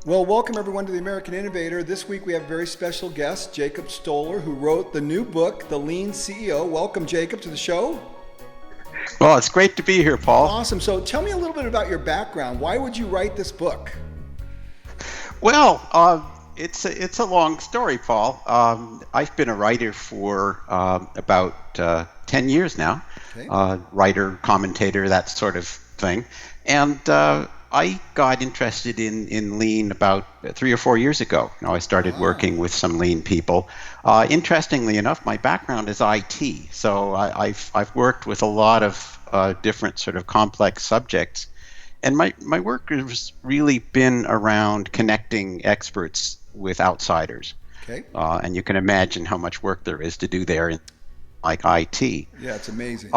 Well, welcome everyone to the American Innovator. This week we have a very special guest, Jacob Stoller, who wrote the new book, The Lean CEO. Welcome, Jacob, to the show. Well, it's great to be here, Paul. Awesome. So tell me a little bit about your background. Why would you write this book? Well, it's a long story, Paul. I've been a writer for about 10 years now. Okay. Writer, commentator, that sort of thing. And I got interested in lean about 3 or 4 years ago. I started working with some lean people. Interestingly enough, my background is IT, so I've worked with a lot of different sort of complex subjects, and my work has really been around connecting experts with outsiders. Okay. And you can imagine how much work there is to do there in like IT. Yeah, it's amazing.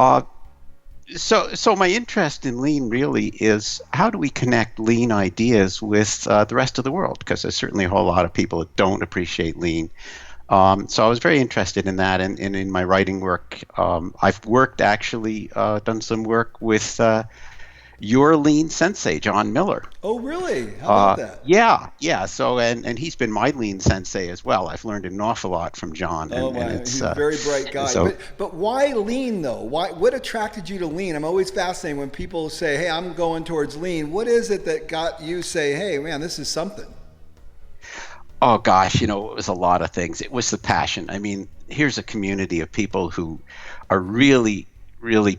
So my interest in lean really is how do we connect lean ideas with the rest of the world? Because there's certainly a whole lot of people that don't appreciate lean. So I was very interested in that, and in my writing work, I've worked actually done some work with your lean sensei, John Miller. Oh, really? How about that? Yeah. So and he's been my lean sensei as well. I've learned an awful lot from John. Oh, and my! it's, He's a very bright guy. But why lean though? What attracted you to lean? I'm always fascinated when people say, "Hey, I'm going towards lean." What is it that got you say, "Hey, man, this is something"? Oh gosh, it was a lot of things. It was the passion. I mean, here's a community of people who are really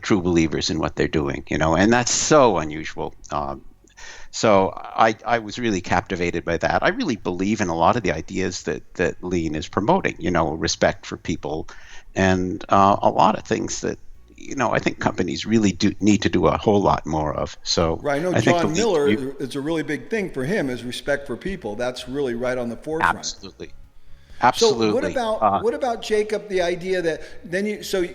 true believers in what they're doing, and that's so unusual. So I was really captivated by that. I really believe in a lot of the ideas that lean is promoting, respect for people, and a lot of things that, I think companies really do need to do a whole lot more of. So right, I know John Miller, it's a really big thing for him is respect for people. That's really right on the forefront. Absolutely. So what about Jacob? The idea that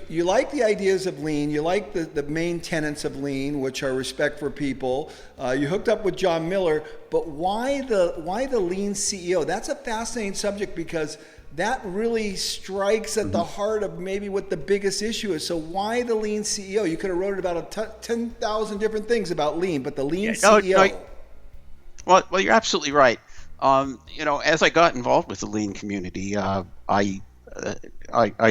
you like the ideas of lean, you like the main tenets of lean, which are respect for people. You hooked up with John Miller, but why the lean CEO? That's a fascinating subject because that really strikes at the heart of maybe what the biggest issue is. So why the lean CEO? You could have wrote about 10,000 different things about lean, but the lean CEO. Well, you're absolutely right. As I got involved with the lean community, I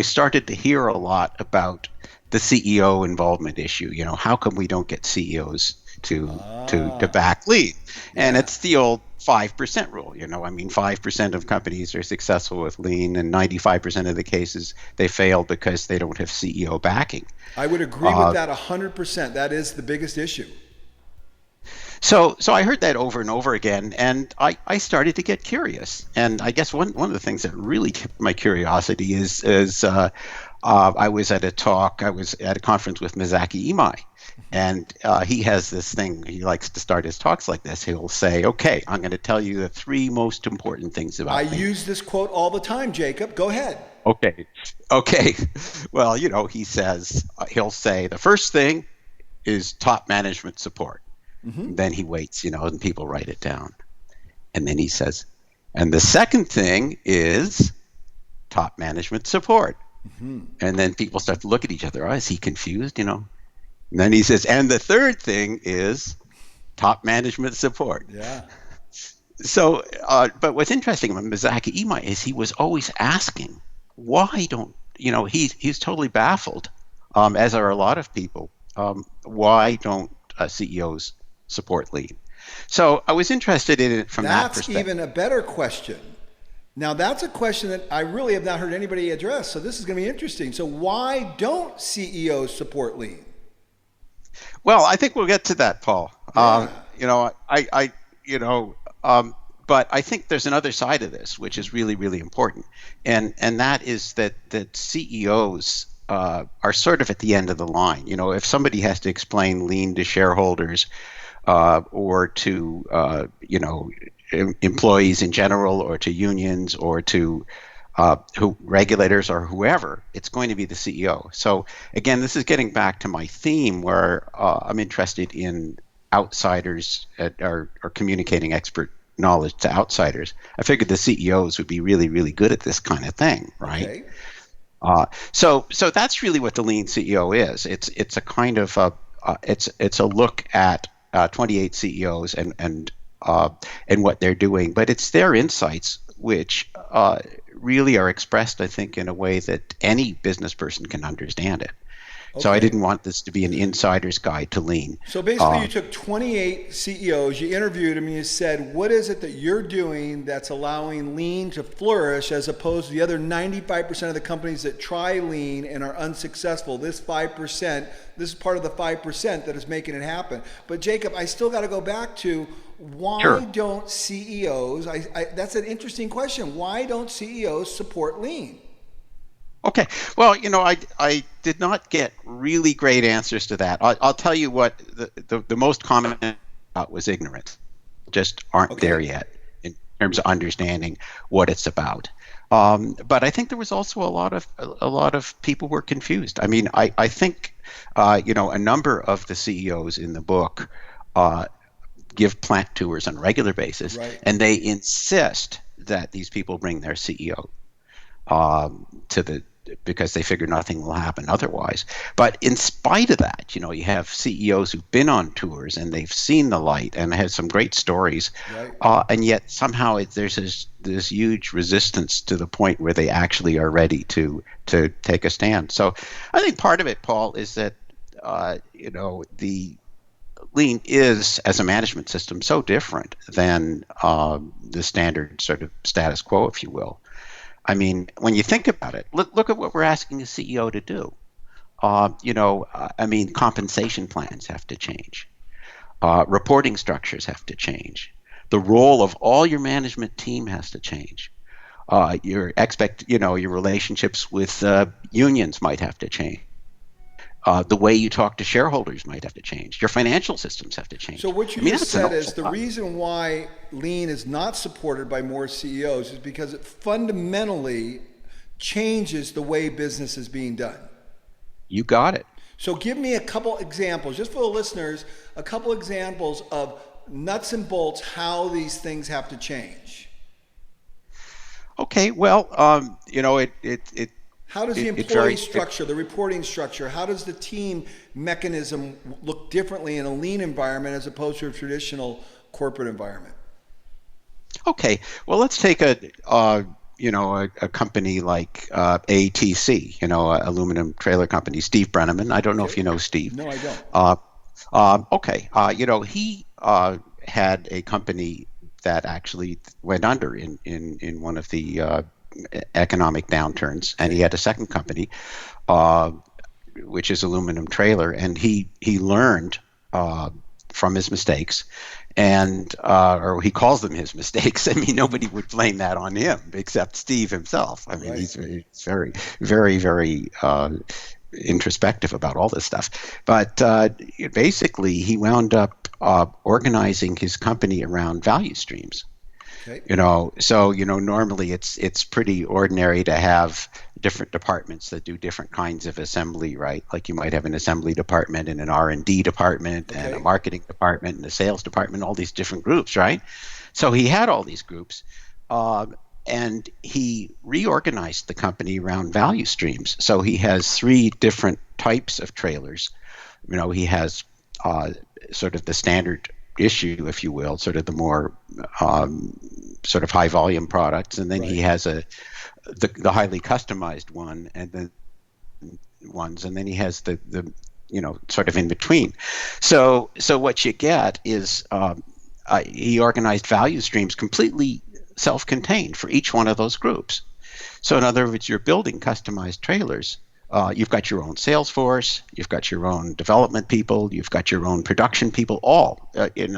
started to hear a lot about the CEO involvement issue. How come we don't get CEOs to back lean? And it's the old 5% rule. 5% of companies are successful with lean, and 95% of the cases they fail because they don't have CEO backing. I would agree with that 100%. That is the biggest issue. So I heard that over and over again, and I started to get curious. And I guess one of the things that really kept my curiosity is I was at a conference with Mizaki Imai, and he has this thing. He likes to start his talks like this. He'll say, "Okay, I'm going to tell you the 3 most important things about lean." I use this quote all the time, Jacob. Go ahead. Okay. Well, he'll say the first thing is top management support. Mm-hmm. Then he waits, and people write it down. And then he says, and the second thing is top management support. Mm-hmm. And then people start to look at each other. Oh, is he confused, And then he says, and the third thing is top management support. Yeah. So, but what's interesting about Mizaki Imai is he was always asking, why don't, he's totally baffled, as are a lot of people. Why don't CEOs support lean? So I was interested in it from that perspective. That's even a better question. Now that's a question that I really have not heard anybody address. So this is going to be interesting. So why don't CEOs support lean? Well, I think we'll get to that, Paul. Yeah. But I think there's another side of this, which is really, really important, and that is that CEOs are sort of at the end of the line. If somebody has to explain lean to shareholders or to employees in general, or to unions, or to regulators, or whoever, it's going to be the CEO. So again, this is getting back to my theme where I'm interested in outsiders or communicating expert knowledge to outsiders. I figured the CEOs would be really, really good at this kind of thing, right? Okay. So that's really what the Lean CEO is. It's a kind of it's a look at 28 CEOs and and what they're doing, but it's their insights which really are expressed, I think, in a way that any business person can understand it. So I Okay. didn't want this to be an insider's guide to lean. So basically, you took 28 CEOs, you interviewed them, and you said, what is it that you're doing that's allowing lean to flourish as opposed to the other 95% of the companies that try lean and are unsuccessful? This 5%, this is part of the 5% that is making it happen. But Jacob, I still got to go back to why Sure. don't CEOs, that's an interesting question. Why don't CEOs support lean? Okay. Well, I did not get really great answers to that. I'll tell you what the most common was ignorance. Just aren't there Okay. yet in terms of understanding what it's about. But I think there was also a lot of people were confused. I mean, I think a number of the CEOs in the book give plant tours on a regular basis, Right. and they insist that these people bring their CEO to the because they figure nothing will happen otherwise. But in spite of that, you have CEOs who've been on tours and they've seen the light and had some great stories, Right. and yet somehow there's this huge resistance to the point where they actually are ready to take a stand. So I think part of it, Paul, is that the lean is, as a management system, so different than the standard sort of status quo, if you will. I mean, when you think about it, look at what we're asking a CEO to do. I mean, compensation plans have to change. Reporting structures have to change. The role of all your management team has to change. Your relationships with unions might have to change. The way you talk to shareholders might have to change. Your financial systems have to So change. what you I mean, just that's an said awful is the lot. reason why lean is not supported by more CEOs is because it fundamentally changes the way business is being done. You got it. So give me a couple examples, just for the listeners, a couple examples of nuts and bolts how these things have to change. Okay. Well, How does the it employee varies. structure, the reporting structure, how does the team mechanism look differently in a lean environment as opposed to a traditional corporate environment? Okay, well, let's take a company like ATC, aluminum trailer company. Steve Brenneman. I don't know if Okay. you know Steve. No, I don't. Uh, okay, he had a company that actually went under in one of the economic downturns, and he Okay. had a second company, uh, which is aluminum trailer, and he learned from his mistakes, and or he calls them his mistakes. I mean, nobody would blame that on him except Steve himself. I mean, Right. he's very, very, very introspective about all this stuff. But basically, he wound up organizing his company around value streams. Okay. So normally it's pretty ordinary to have different departments that do different kinds of assembly, right? Like you might have an assembly department and an R&D department and a Okay. marketing department and a sales department, all these different groups, right? So he had all these groups, and he reorganized the company around value streams. So he has three different types of trailers. He has sort of the standard issue, if you will, sort of the more sort of high volume products, and then he Right. has the highly customized one, and then ones, and then he has the sort of in between. So what you get is he organized value streams completely self-contained for each one of those groups. So in other words, you're building customized trailers. You've got your own sales force, you've got your own development people, you've got your own production people, all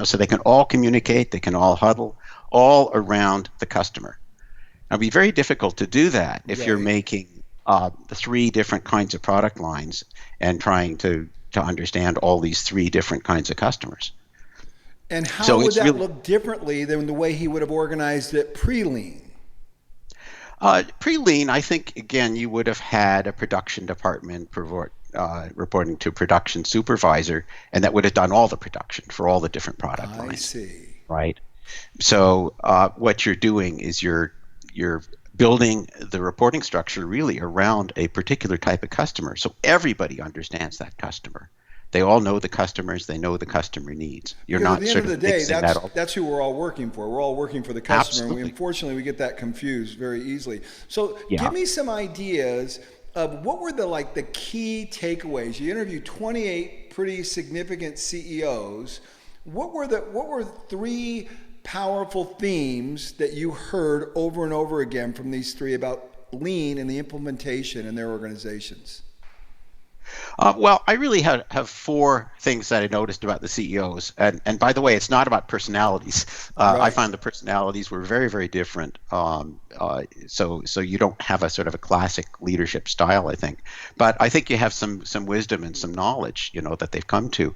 so they can all communicate, they can all huddle, all around the customer. Now, it'd be very difficult to do that if you're Right. making the three different kinds of product lines and trying to understand all these three different kinds of customers. And how So would it's that really look differently than the way he would have organized it pre-lean? pre-lean. I think again you would have had a production department reporting to a production supervisor, and that would have done all the production for all the different product I lines, see. right? So what you're doing is you're building the reporting structure really around a particular type of customer, so everybody understands that customer. They all know the customers. They know the customer needs. You're Because at not the end sort of the of day, mixing that all. that's who we're all working for. We're all working for the customer, and Absolutely. unfortunately we get that confused very easily. So Yeah. give me some ideas of what were the key takeaways. You interviewed 28 pretty significant CEOs. What were three powerful themes that you heard over and over again from these three about lean and the implementation in their organizations? Well, I really have four things that I noticed about the CEOs, and by the way, it's not about personalities. I Right. found the personalities were very, very different. So you don't have a sort of a classic leadership style, I think, but I think you have some wisdom and some knowledge, that they've come to.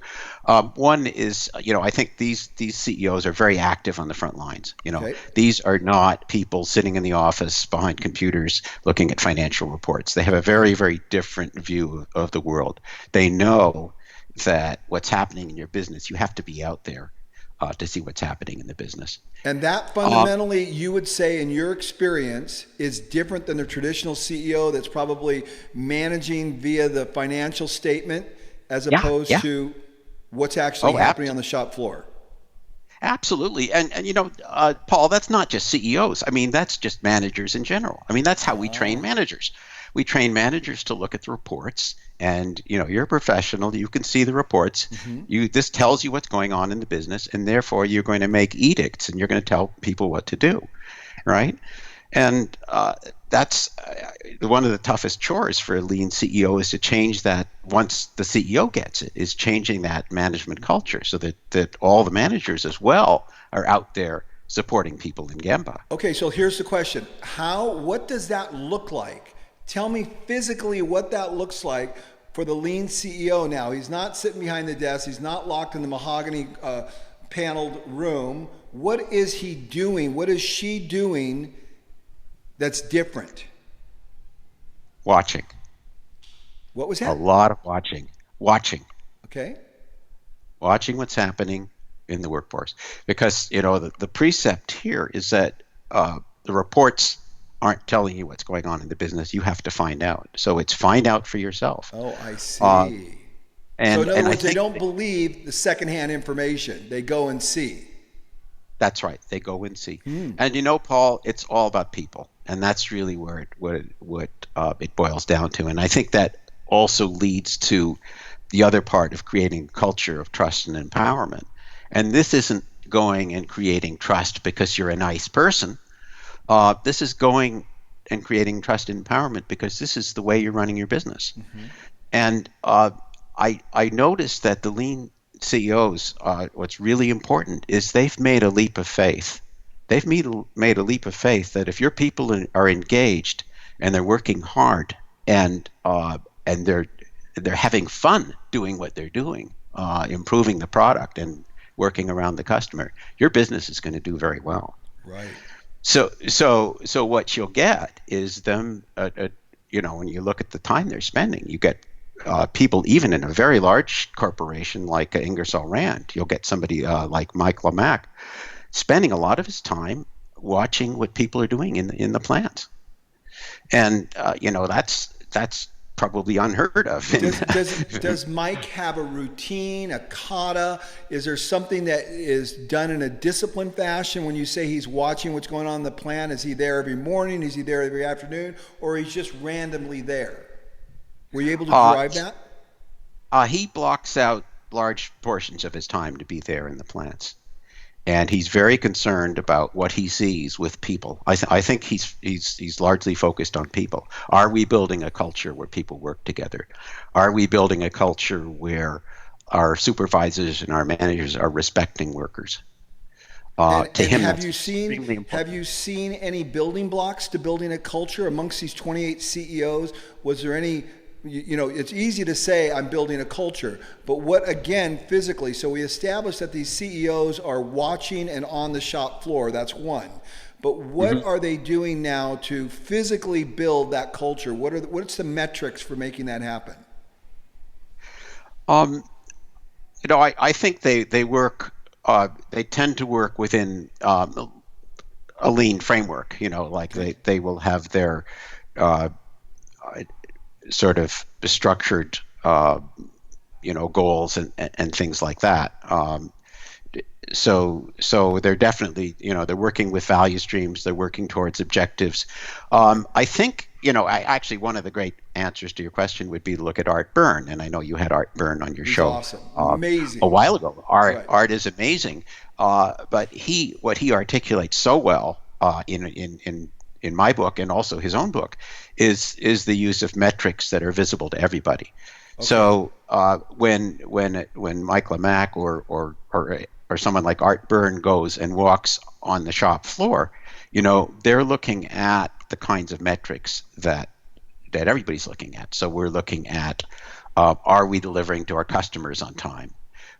One is, I think these CEOs are very active on the front lines. Okay. These are not people sitting in the office behind computers looking at financial reports. They have a very, very different view of the world. They know that what's happening in your business, you have to be out there to see what's happening in the business. And that fundamentally, you would say, in your experience, is different than the traditional CEO that's probably managing via the financial statement as Yeah, opposed yeah. to what's actually Oh, happening on the shop floor. absolutely. And Paul, that's not just CEOs. I mean, that's just managers in general. I mean, that's how we train managers. We train managers to look at the reports, and you're a professional. You can see the reports. This tells you what's going on in the business, and therefore you're going to make edicts, and you're going to tell people what to do, right? And that's one of the toughest chores for a lean CEO is to change that. Once the CEO gets it, is changing that management culture so that all the managers as well are out there supporting people in Gemba. Okay, so here's the question. What does that look like? Tell me physically what that looks like for the lean CEO now. He's not sitting behind the desk. He's not locked in the mahogany paneled room. What is he doing? What is she doing that's different? Watching. What was A that? lot of watching. Okay. Watching what's happening in the workforce. Because, the precept here is that the reports aren't telling you what's going on in the business. You have to find out. So it's find out for yourself. Oh, I see. And So in other I words, they think don't believe the secondhand information. They go and see. that's right. They go and see. And Paul, it's all about people, and that's really where it boils down to. And I think that also leads to the other part of creating a culture of trust and empowerment. And this isn't going and creating trust because you're a nice person. This is going and creating trust and empowerment because this is the way you're running your business. And I noticed that the lean CEOs, what's really important is they've made a leap of faith. They've made a leap of faith that if your people are engaged and they're working hard and they're having fun doing what they're doing, improving the product and working around the customer, your business is going to do very well. Right. So what you'll get is them, when you look at the time they're spending, you get people even in a very large corporation like Ingersoll Rand. You'll get somebody like Mike Lamack spending a lot of his time watching what people are doing in the plant, and that's probably unheard of. Does Mike have a routine, a kata? Is there something that is done in a disciplined fashion when you say he's watching what's going on in the plant? Is he there every morning? Is he there every afternoon? Or he's just randomly there? Were you able to drive that? He blocks out large portions of his time to be there in the plants. And he's very concerned about what he sees with people. I think he's largely focused on people. Are we building a culture where people work together? Are we building a culture where our supervisors and our managers are respecting workers? Have you seen any building blocks to building a culture amongst these 28 CEOs? Was there any? It's easy to say I'm building a culture, but what, again, physically? So we established that these CEOs are watching and on the shop floor. That's one. But what are they doing now to physically build that culture? What's the metrics for making that happen? I think they work. They tend to work within a lean framework. Like they will have their sort of structured goals and things like that. So they're definitely, they're working with value streams. They're working towards objectives. I think, actually one of the great answers to your question would be to look at Art Byrne. And I know you had Art Byrne on your show awesome. Amazing. A while ago. Art is amazing. But what he articulates so well in my book and also his own book is the use of metrics that are visible to everybody. Okay. So when Mike Lemack or someone like Art Byrne goes and walks on the shop floor, they're looking at the kinds of metrics that everybody's looking at. So we're looking at, are we delivering to our customers on time?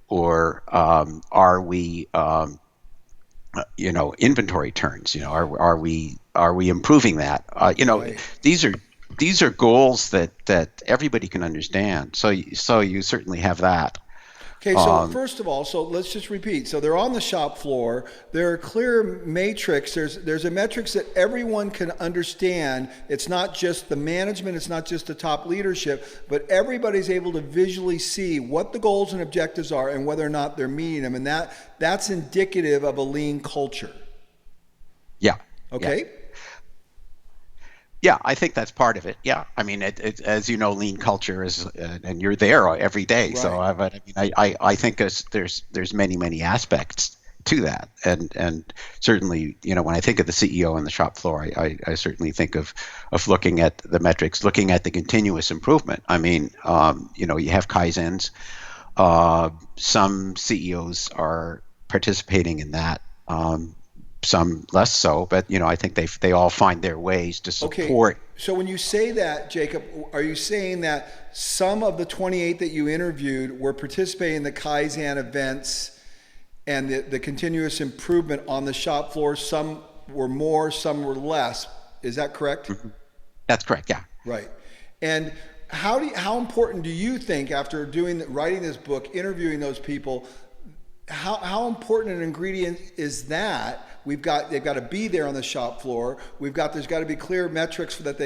Or are we, inventory turns? Are we improving that? Right. These are goals that everybody can understand. So you certainly have that. Okay, so first of all, so let's just repeat. So they're on the shop floor. There are clear matrix. There's a metrics that everyone can understand. It's not just the management. It's not just the top leadership, but everybody's able to visually see what the goals and objectives are and whether or not they're meeting them. And that's indicative of a lean culture. Yeah. Okay. Yeah. Yeah, I think that's part of it. Yeah, I mean, as you know, lean culture is, and you're there every day. Right. So, but I think there's many aspects to that, and certainly, when I think of the CEO on the shop floor, I certainly think of looking at the metrics, looking at the continuous improvement. I mean, you have Kaizens. Some CEOs are participating in that. Some less so, but I think they all find their ways to support. Okay. So when you say that, Jacob, are you saying that some of the 28 that you interviewed were participating in the Kaizen events and the continuous improvement on the shop floor? Some were more, some were less. Is that correct? Mm-hmm. That's correct. Yeah. Right. And how important do you think, after writing this book, interviewing those people, how important an ingredient is that? They've got to be there on the shop floor. There's got to be clear metrics that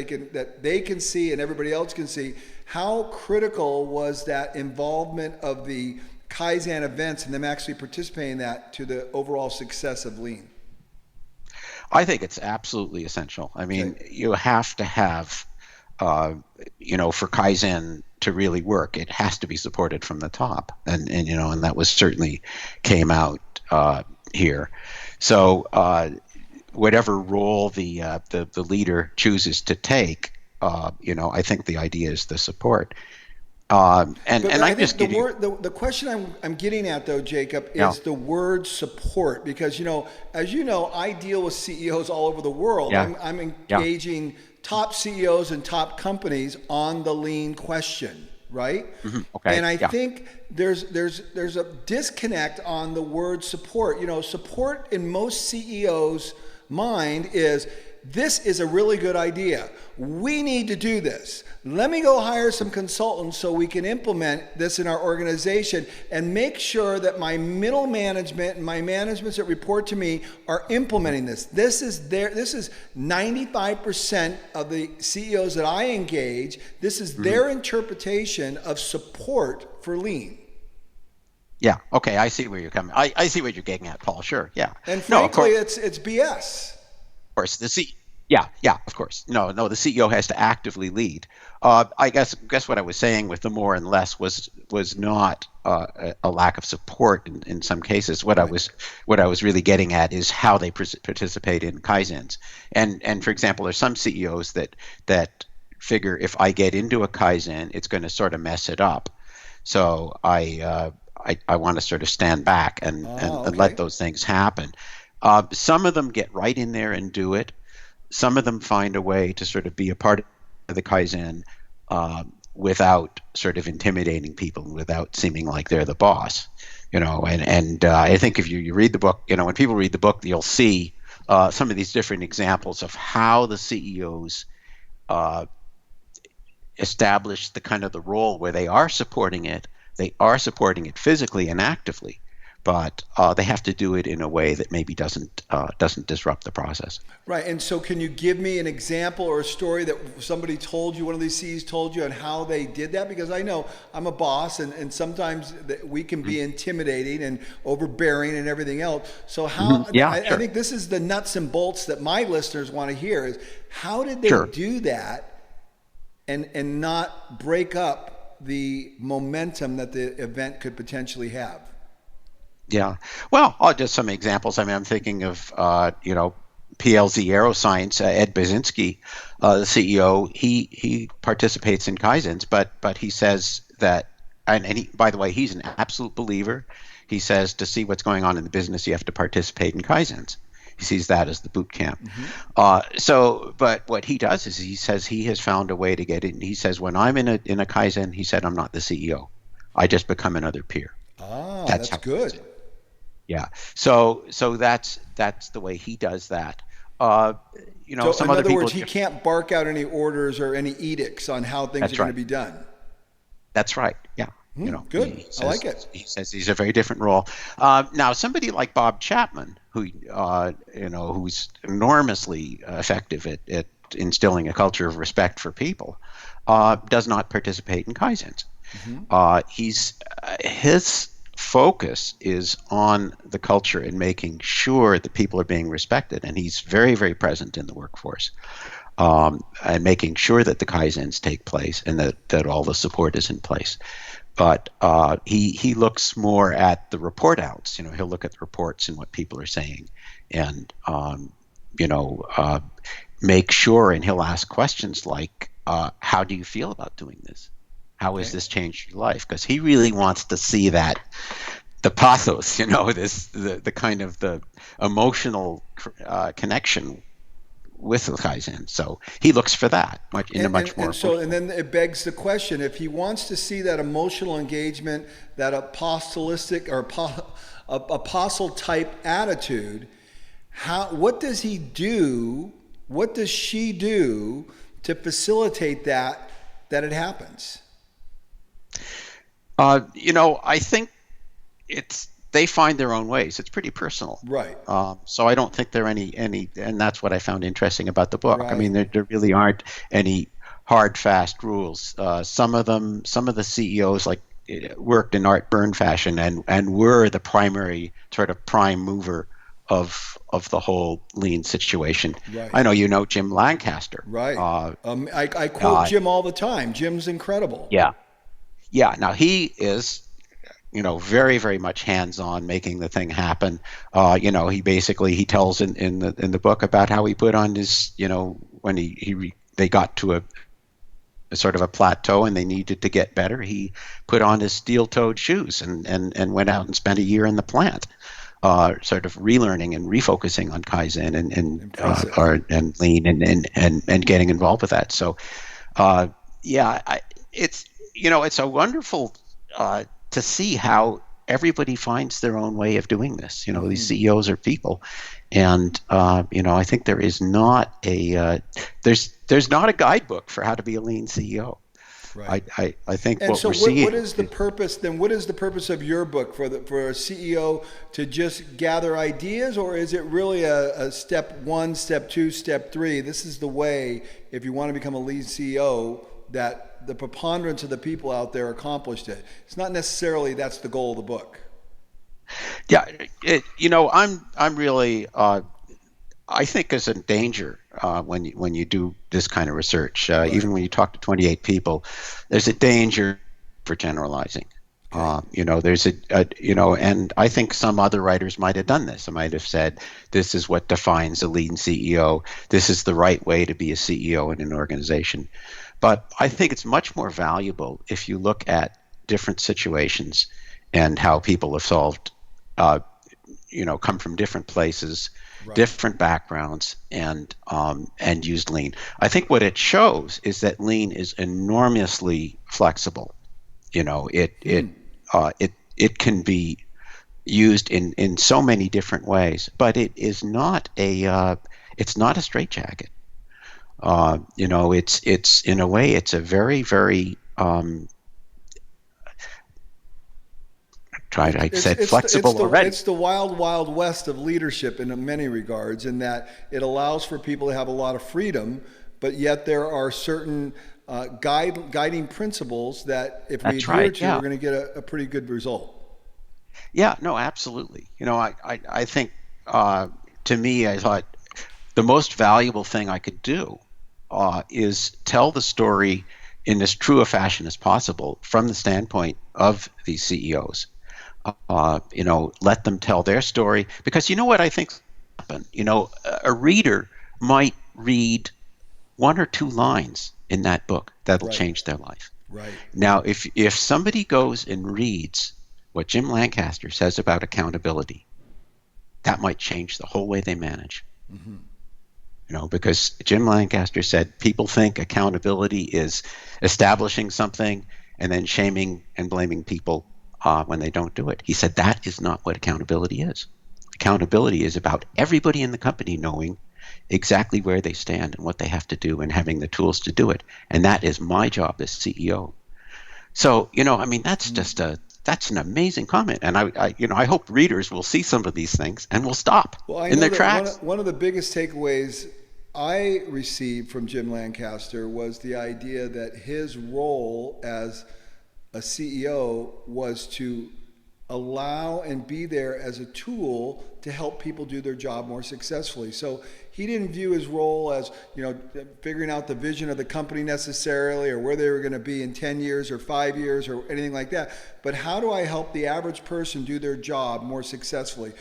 they can see and everybody else can see. How critical was that involvement of the Kaizen events and them actually participating in that to the overall success of Lean? I think it's absolutely essential. I mean, you have to have, for Kaizen to really work, it has to be supported from the top, and that was certainly came out here. So whatever role the leader chooses to take, I think the idea is the support. And I just the question I'm getting at, though, Jacob, is the word support, because as you know, I deal with CEOs all over the world. Yeah. I'm engaging top CEOs and top companies on the lean question. Right? Mm-hmm. Okay. And I think there's a disconnect on the word support. Support in most CEOs' mind is, this is a really good idea. We need to do this. Let me go hire some consultants so we can implement this in our organization and make sure that my middle management and my managements that report to me are implementing this. This is 95% of the CEOs that I engage. This is their interpretation of support for Lean. Yeah. Okay. I see where you're coming. I see what you're getting at, Paul. Sure. Yeah. And frankly, it's BS. Of course, of course. No, the CEO has to actively lead. I guess what I was saying with the more and less was not a lack of support in some cases. What I was really getting at is how they participate in Kaizens. And for example, there's some CEOs that figure, if I get into a Kaizen, it's going to sort of mess it up. So I want to sort of stand back and let those things happen. Some of them get right in there and do it. Some of them find a way to sort of be a part of the Kaizen without sort of intimidating people, without seeming like they're the boss. And I think if you read the book, when people read the book, you'll see some of these different examples of how the CEOs establish the kind of the role where they are supporting it physically and actively, but they have to do it in a way that maybe doesn't disrupt the process. Right. And so can you give me an example or a story that somebody told you, one of these Cs told you, on how they did that? Because I know I'm a boss, and sometimes we can be intimidating and overbearing and everything else. So how, Yeah, I think this is the nuts and bolts that my listeners want to hear is, how did they do that and not break up the momentum that the event could potentially have? Yeah. Well, just some examples. I mean, I'm thinking of, PLZ Aeroscience, Ed Basinski, the CEO. He participates in Kaizens, but he says that, and he, by the way, he's an absolute believer. He says to see what's going on in the business, you have to participate in Kaizens. He sees that as the boot camp. But what he does is he says he has found a way to get in. He says, when I'm in a Kaizen, he said, I'm not the CEO. I just become another peer. That's good. Yeah. So that's the way he does that. So some in other other people words, he can't bark out any orders or any edicts on how things are going to be done. That's right. Yeah. Good. I like it. He says he's a very different role. Now, somebody like Bob Chapman, who's enormously effective at instilling a culture of respect for people, does not participate in Kaizens. His focus is on the culture and making sure that people are being respected, and he's very, very present in the workforce, and making sure that the Kaizens take place and that all the support is in place. But he looks more at the report outs. He'll look at the reports and what people are saying, and make sure, and he'll ask questions like, how do you feel about doing this? How has this changed your life? Because he really wants to see that, the pathos, the kind of the emotional connection with the Kaizen. So he looks for that much more. And then it begs the question: if he wants to see that emotional engagement, that apostolistic or apostle type attitude, what does he do? What does she do to facilitate that it happens? I think they find their own ways. It's pretty personal, right? So I don't think there are any, and that's what I found interesting about the book. Right. I mean, there really aren't any hard, fast rules. Some of the CEOs worked in Art Byrne fashion and were the primary sort of prime mover of the whole lean situation. Right. I know Jim Lancaster. Right. I quote Jim all the time. Jim's incredible. Yeah. Yeah. Now he is, very, very much hands-on, making the thing happen. He tells in the book about how he put on his, when they got to a sort of a plateau and they needed to get better, he put on his steel-toed shoes and went out and spent a year in the plant, sort of relearning and refocusing on Kaizen and lean and getting involved with that. So, it's a wonderful to see how everybody finds their own way of doing this. These CEOs are people, and I think there is not there's not a guidebook for how to be a lean CEO. Right. I think what we're seeing. What is the purpose then? What is the purpose of your book for a CEO to just gather ideas, or is it really a step 1, step 2, step 3? This is the way, if you want to become a lean CEO, that the preponderance of the people out there accomplished it. It's not necessarily that's the goal of the book. Yeah, I'm really I think there's a danger when you do this kind of research. Right. Even when you talk to 28 people, there's a danger for generalizing. There's and I think some other writers might have done this. I might have said, this is what defines a lean CEO. This is the right way to be a CEO in an organization. But I think it's much more valuable if you look at different situations and how people have solved, come from different places, right, different backgrounds, and used lean. I think what it shows is that lean is enormously flexible. It can be used in so many different ways, but it is not it's not a straitjacket. It's in a way, it's a very, very tried. I said flexible already. It's the wild, wild west of leadership in many regards, in that it allows for people to have a lot of freedom, but yet there are certain guiding principles that if we adhere to, we're going to get a pretty good result. Yeah, no, absolutely. I think to me, I thought the most valuable thing I could do is tell the story in as true a fashion as possible from the standpoint of these CEOs. Let them tell their story, because you know what I think happened? A reader might read one or two lines in that book that'll change their life. Right. Now, if somebody goes and reads what Jim Lancaster says about accountability, that might change the whole way they manage. Mm-hmm. Because Jim Lancaster said people think accountability is establishing something and then shaming and blaming people when they don't do it. He said that is not what accountability is. Accountability is about everybody in the company knowing exactly where they stand and what they have to do and having the tools to do it. And that is my job as CEO. So, that's just that's an amazing comment. And I hope readers will see some of these things and will stop in their tracks. One of the biggest takeaways I received from Jim Lancaster was the idea that his role as a CEO was to allow and be there as a tool to help people do their job more successfully. So he didn't view his role as, figuring out the vision of the company necessarily, or where they were going to be in 10 years or 5 years or anything like that. But how do I help the average person do their job more successfully?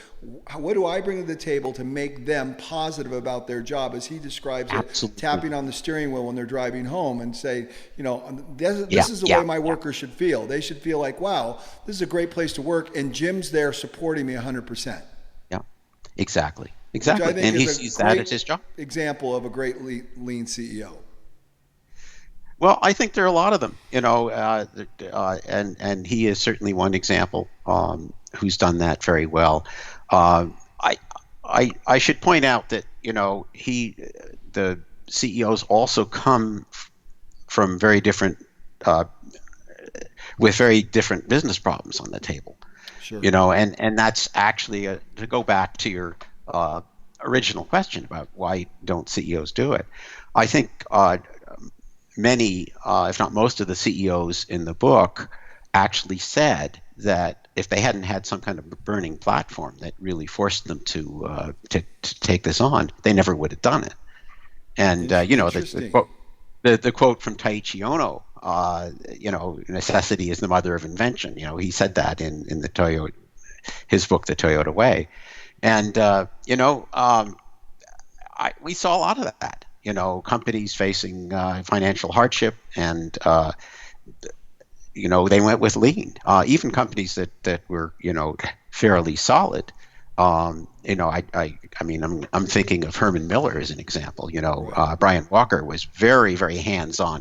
What do I bring to the table to make them positive about their job, as he describes it, tapping on the steering wheel when they're driving home and say, this is the way my workers should feel. They should feel like, wow, this is a great place to work, and Jim's there supporting me 100%. Yeah, exactly. And he sees that as his job. Example of a great lean CEO. Well, I think there are a lot of them, and he is certainly one example who's done that very well. I should point out that the CEOs also come from very different with very different business problems on the table. Sure. And that's actually to go back to your original question about why don't CEOs do it. I think many, if not most of the CEOs in the book actually said that if they hadn't had some kind of burning platform that really forced them to take this on, they never would have done it. And the quote from Taiichi Ohno, necessity is the mother of invention. He said that in the his book, The Toyota Way. And, we saw a lot of that, companies facing financial hardship, and, they went with lean. Even companies that were, fairly solid. I'm thinking of Herman Miller as an example. Brian Walker was very, very hands-on.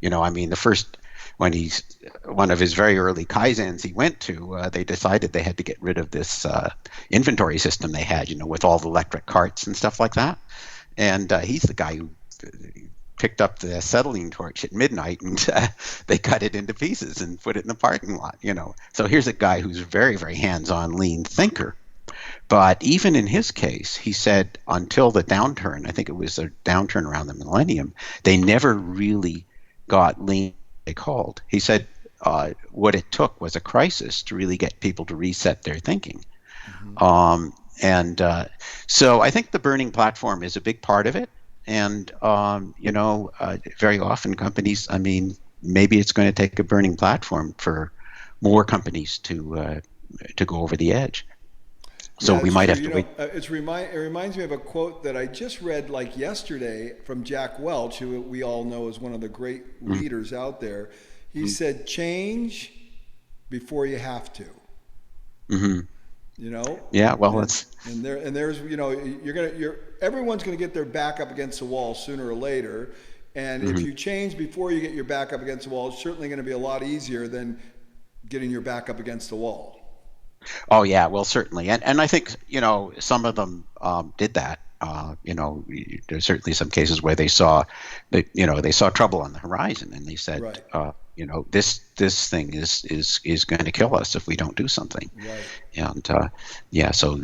The first, when one of his very early Kaizens he went to, they decided they had to get rid of this inventory system they had, with all the electric carts and stuff like that. And he's the guy who picked up the acetylene torch at midnight and they cut it into pieces and put it in the parking lot. So here's a guy who's a very, very hands-on lean thinker. But even in his case, he said until the downturn, I think it was a downturn around the millennium, they never really got lean. They called. He said what it took was a crisis to really get people to reset their thinking. Mm-hmm. So I think the burning platform is a big part of it. And, very often companies, maybe it's going to take a burning platform for more companies to go over the edge. So we might have to wait. It reminds me of a quote that I just read like yesterday from Jack Welch, who we all know is one of the great leaders out there. He said, "Change before you have to." Mm-hmm. Yeah. Well, there's everyone's gonna get their back up against the wall sooner or later, and if you change before you get your back up against the wall, it's certainly going to be a lot easier than getting your back up against the wall. Oh yeah, well certainly, and I think some of them did that. There's certainly some cases where they saw trouble on the horizon, and they said, right. this thing is going to kill us if we don't do something. Right. And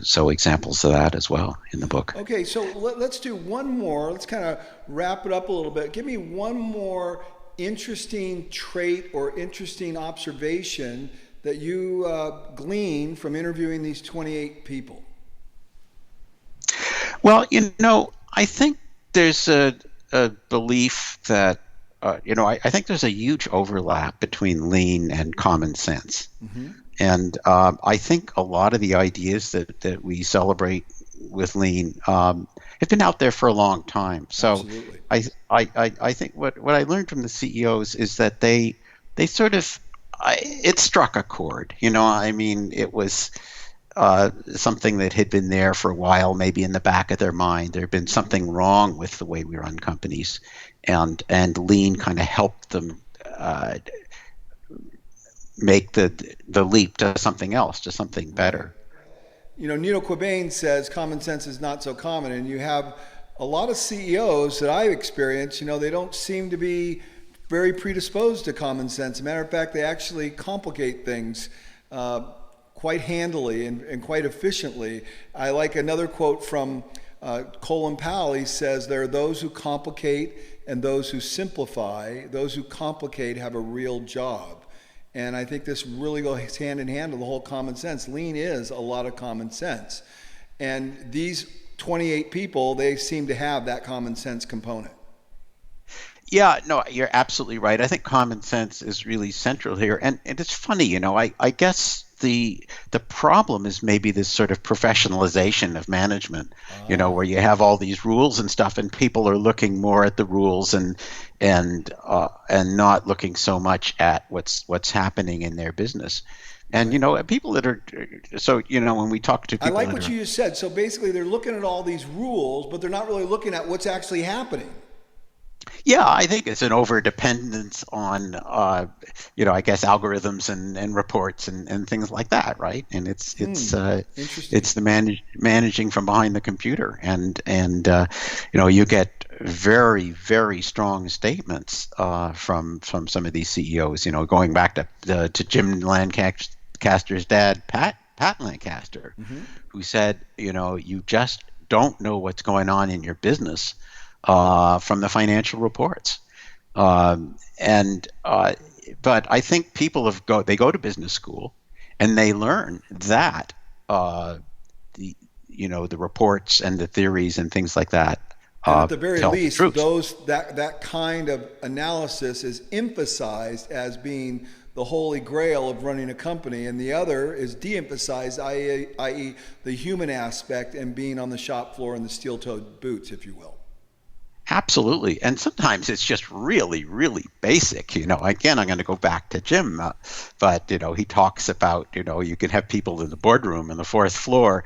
so examples of that as well in the book. Okay, so let's do one more. Let's kind of wrap it up a little bit. Give me one more interesting trait or interesting observation that you gleaned from interviewing these 28 people. Well, I think there's a belief that, I think there's a huge overlap between lean and common sense. Mm-hmm. And I think a lot of the ideas that we celebrate with lean have been out there for a long time. So absolutely. I think what I learned from the CEOs is that they sort of, it struck a chord. It was something that had been there for a while, maybe in the back of their mind. There had been something wrong with the way we run companies, and lean kind of helped them make the leap to something else, to something better. Nino Quabain says common sense is not so common, and you have a lot of CEOs that I've experienced, they don't seem to be very predisposed to common sense. As a matter of fact, they actually complicate things quite handily and quite efficiently. I like another quote from Colin Powell. He says, there are those who complicate and those who simplify. Those who complicate have a real job. And I think this really goes hand in hand with the whole common sense. Lean is a lot of common sense. And these 28 people, they seem to have that common sense component. Yeah, no, you're absolutely right. I think common sense is really central here. And it's funny, I guess the problem is maybe this sort of professionalization of management, where you have all these rules and stuff, and people are looking more at the rules and not looking so much at what's happening in their business. And people that are when we talk to people, I like what you just said. So basically, they're looking at all these rules, but they're not really looking at what's actually happening. Yeah, I think it's an over-dependence on, I guess algorithms and reports and things like that, right? And it's the managing from behind the computer, and you get very, very strong statements from some of these CEOs. Going back to Jim Lancaster's dad, Pat Lancaster, mm-hmm. who said, you just don't know what's going on in your business from the financial reports, but I think people they go to business school and they learn that the reports and the theories and things like that. And at the very least, that kind of analysis is emphasized as being the holy grail of running a company, and the other is de-emphasized, i.e., the human aspect and being on the shop floor in the steel-toed boots, if you will. Absolutely. And sometimes it's just really, really basic. Again, I'm going to go back to Jim, but, he talks about, you can have people in the boardroom on the fourth floor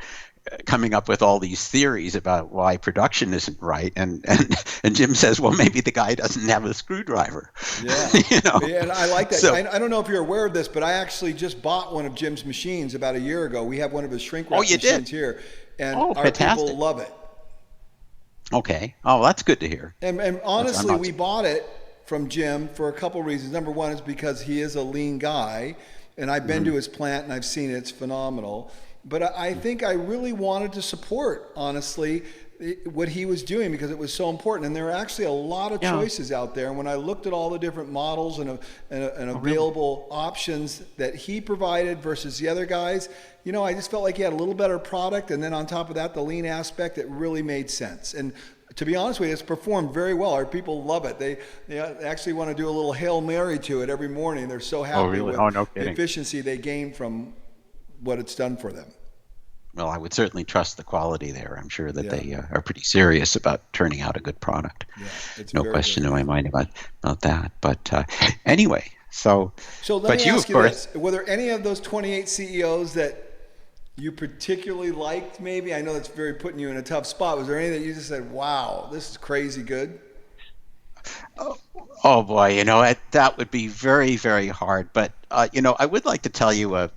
coming up with all these theories about why production isn't right. And Jim says, well, maybe the guy doesn't have a screwdriver. Yeah. Yeah, and I like that. So, I don't know if you're aware of this, but I actually just bought one of Jim's machines about a year ago. We have one of his shrink wrap machines here, and our fantastic. People love it. Okay. Oh, that's good to hear. And honestly, we bought it from Jim for a couple reasons. Number one is because he is a lean guy, and I've been to his plant and I've seen it. It's phenomenal. But I think I really wanted to support, honestly, what he was doing because it was so important. And there are actually a lot of choices out there. And when I looked at all the different models and available options that he provided versus the other guys, I just felt like he had a little better product. And then on top of that, the lean aspect, it really made sense. And to be honest with you, it's performed very well. Our people love it. They actually want to do a little Hail Mary to it every morning. They're so happy with the efficiency they gain from what it's done for them. Well, I would certainly trust the quality there. I'm sure that they are pretty serious about turning out a good product. Yeah, no question in my mind about that. But anyway, so let me ask you this. Were there any of those 28 CEOs that you particularly liked maybe? I know that's very putting you in a tough spot. Was there any that you just said, wow, this is crazy good? Oh boy, that would be very, very hard. But, I would like to tell you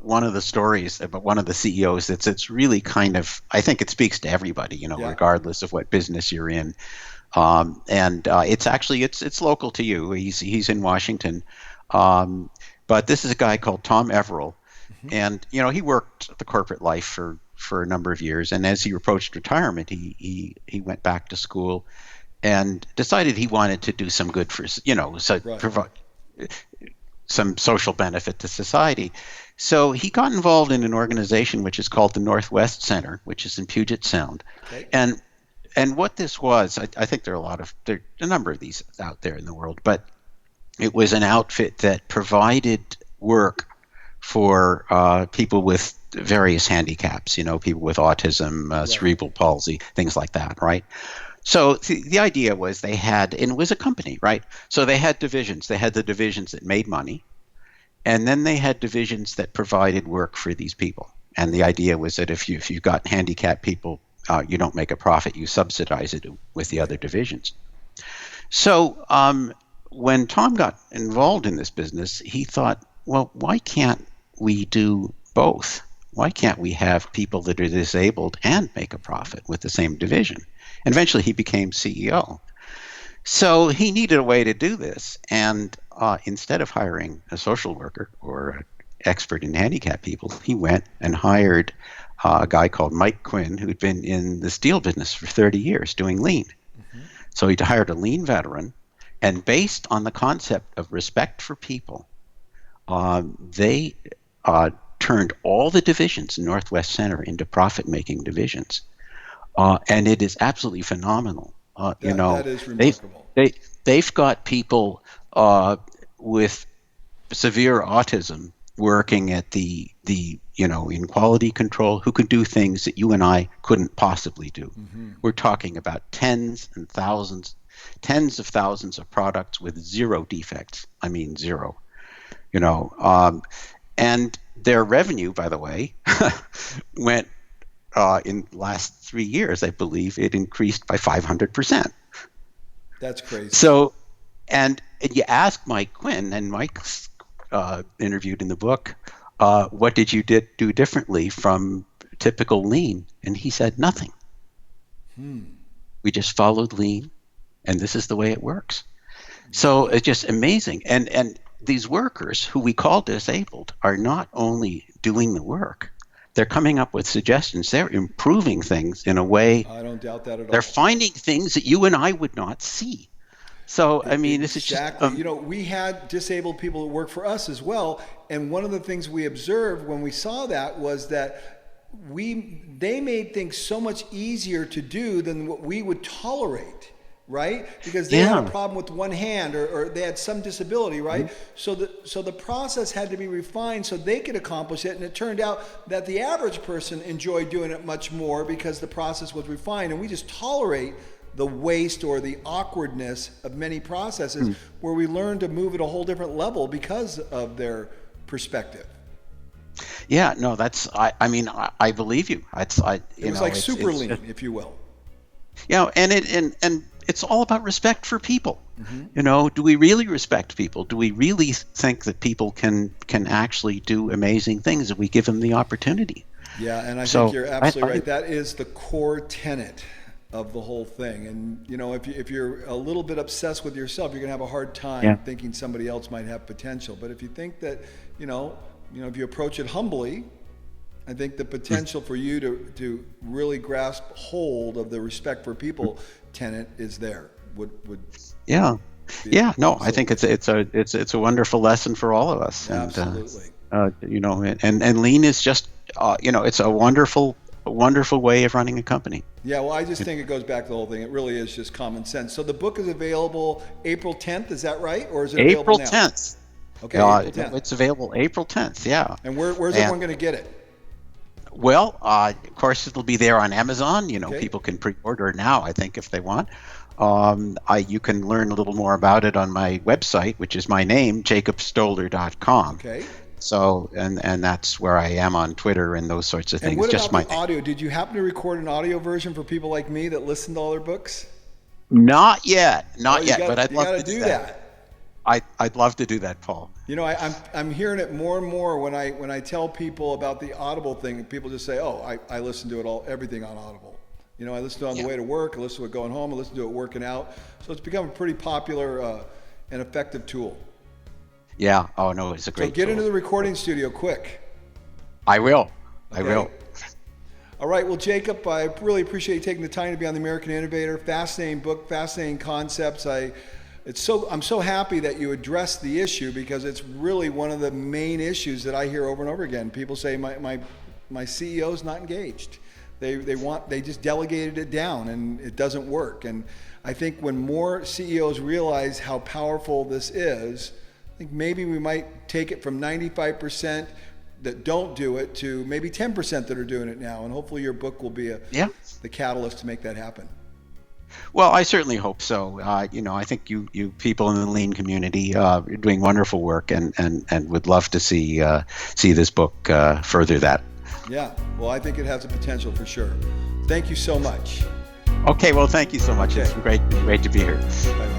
one of the stories about one of the CEOs it's really kind of, I think it speaks to everybody, regardless of what business you're in. And it's actually it's local to you. He's in Washington, but this is a guy called Tom Everill, and he worked the corporate life for a number of years. And as he approached retirement, he went back to school and decided he wanted to do some good for provide some social benefit to society. So he got involved in an organization which is called the Northwest Center, which is in Puget Sound. Okay. And what this was, I think there are a number of these out there in the world, but it was an outfit that provided work for people with various handicaps, people with autism, cerebral palsy, things like that, right? So the idea was and it was a company, right? So they had divisions. They had the divisions that made money, and then they had divisions that provided work for these people. And the idea was that if you've got handicapped people, you don't make a profit, you subsidize it with the other divisions. So when Tom got involved in this business, he thought, well, why can't we do both? Why can't we have people that are disabled and make a profit with the same division? And eventually he became CEO. So he needed a way to do this. And instead of hiring a social worker or an expert in handicapped people, he went and hired a guy called Mike Quinn, who'd been in the steel business for 30 years doing lean. So he hired a lean veteran, and based on the concept of respect for people, they turned all the divisions in Northwest Center into profit-making divisions. And it is absolutely phenomenal. That is remarkable. They've got people with severe autism working at the in quality control who can do things that you and I couldn't possibly do. We're talking about tens of thousands of products with zero defects. I mean, zero. And their revenue, by the way, went in the last 3 years, I believe it increased by 500%. That's crazy. So, and you ask Mike Quinn, and Mike's interviewed in the book, what did you do differently from typical lean? And he said nothing. We just followed lean, and this is the way it works. So it's just amazing. And these workers who we call disabled are not only doing the work, they're coming up with suggestions. They're improving things in a way. I don't doubt that at all. They're finding things that you and I would not see. So, I mean, this is just... Exactly. We had disabled people that work for us as well. And one of the things we observed when we saw that was that they made things so much easier to do than what we would tolerate. Right? Because they had a problem with one hand or they had some disability, right? So the process had to be refined so they could accomplish it. And it turned out that the average person enjoyed doing it much more because the process was refined. And we just tolerate the waste or the awkwardness of many processes where we learn to move at a whole different level because of their perspective. Yeah, no, I believe you. It was like super lean, if you will. And it's all about respect for people. Do we really respect people? Do we really think that people can actually do amazing things if we give them the opportunity? Yeah, and I think you're absolutely right. That is the core tenet of the whole thing. And if you're a little bit obsessed with yourself, you're going to have a hard time thinking somebody else might have potential. But if you think that, if you approach it humbly, I think the potential for you to really grasp hold of the respect for people tenet is there. I think it's a wonderful lesson for all of us. Absolutely. And lean is just it's a wonderful way of running a company. Yeah, well, I just think it goes back to the whole thing. It really is just common sense. So the book is available April 10th, is that right? Or is it available now? April 10th. Okay, April 10th. It's available April 10th, yeah. And where's everyone going to get it? Well, of course, it'll be there on Amazon. People can pre-order now, I think, if they want. You can learn a little more about it on my website, which is my name, jacobstoller.com. Okay. So, and that's where I am on Twitter and those sorts of things. And what about the audio? Did you happen to record an audio version for people like me that listen to all their books? Not yet, but I'd love to do that. I'd love to do that, Paul. I'm hearing it more and more when I tell people about the Audible thing. People just say, "Oh, I listen to everything on Audible." You know, I listen to it on the way to work, I listen to it going home, I listen to it working out. So it's become a pretty popular and effective tool. Yeah. Oh no, it's a great. So get tool. into the recording studio quick. I will. Okay. I will. All right. Well, Jacob, I really appreciate you taking the time to be on the American Innovator. Fascinating book, fascinating concepts. I'm so happy that you addressed the issue, because it's really one of the main issues that I hear over and over again. People say my CEO's not engaged. They just delegated it down and it doesn't work. And I think when more CEOs realize how powerful this is, I think maybe we might take it from 95% that don't do it to maybe 10% that are doing it now. And hopefully your book will be the catalyst to make that happen. Well, I certainly hope so. I think you people in the lean community are doing wonderful work, and would love to see this book further that. Yeah, well, I think it has the potential for sure. Thank you so much. Okay, well, thank you so much. Okay. It's great to be here. Bye.